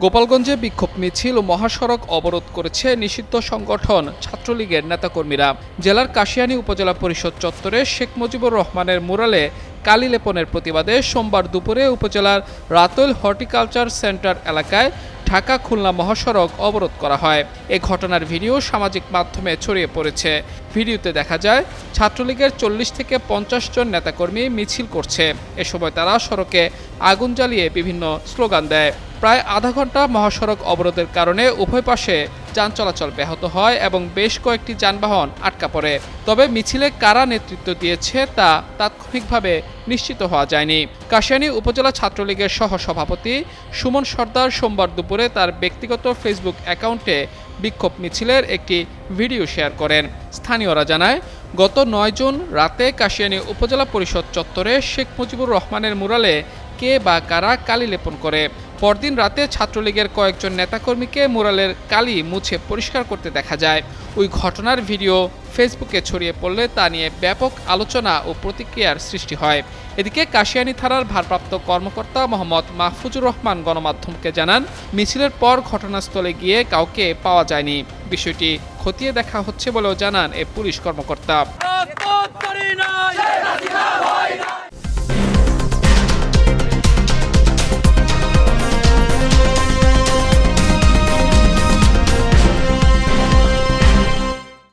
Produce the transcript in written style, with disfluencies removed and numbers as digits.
গোপালগঞ্জে বিক্ষোভ মিছিল ও মহাসড়ক অবরোধ করেছে নিষিদ্ধ সংগঠন ছাত্রলীগের নেতাকর্মীরা। জেলার কাশিয়ানী উপজেলা পরিষদ চত্বরে শেখ মুজিবুর রহমানের মুরালে কালি লেপনের প্রতিবাদে সোমবার দুপুরে উপজেলার রাতৈল হর্টিকালচার সেন্টার এলাকায় ঢাকা খুলনা মহাসড়ক অবরোধ করা হয়। এ ঘটনার ভিডিও সামাজিক মাধ্যমে ছড়িয়ে পড়েছে। ভিডিওতে দেখা যায় ছাত্রলীগের 40 থেকে 50 জন নেতাকর্মী মিছিল করছে। এ সময় তারা সড়কে আগুন জ্বালিয়ে বিভিন্ন স্লোগান দেয়। প্রায় আধা ঘন্টা মহাসড়ক অবরোধের কারণে উভয় পাশে যান চলাচল ব্যাহত হয় এবং বেশ কয়েকটি যানবাহন আটকা পড়ে। তবে মিছিলে কারা নেতৃত্ব দিয়েছে তা তাৎক্ষণিকভাবে নিশ্চিত হওয়া যায়নি। কাশিয়ানী উপজেলা ছাত্রলীগের সহসভাপতি সুমন সর্দার সোমবার দুপুরে তার ব্যক্তিগত ফেসবুক অ্যাকাউন্টে বিক্ষোভ মিছিলের একটি ভিডিও শেয়ার করেন। স্থানীয়রা জানায়, গত 9 জুন রাতে কাশিয়ানী উপজেলা পরিষদ চত্বরে শেখ মুজিবুর রহমানের মুরালে কে বা কারা কালি লেপন করে। পরদিন রাতে ছাত্রলীগের কয়েকজন নেতাকর্মীকে মুরালের কালি মুছে পরিষ্কার করতে দেখা যায়। ওই ঘটনার ভিডিও ফেসবুকে ছড়িয়ে পড়লে তা নিয়ে ব্যাপক আলোচনা ও প্রতিক্রিয়ার সৃষ্টি হয়। এদিকে কাশিয়ানী থানার ভারপ্রাপ্ত কর্মকর্তা মোহাম্মদ মাহফুজুর রহমান গণমাধ্যমকে জানান, মিছিলের পর ঘটনাস্থলে গিয়ে কাউকে পাওয়া যায়নি। বিষয়টি খতিয়ে দেখা হচ্ছে বলেও জানান এ পুলিশ কর্মকর্তা।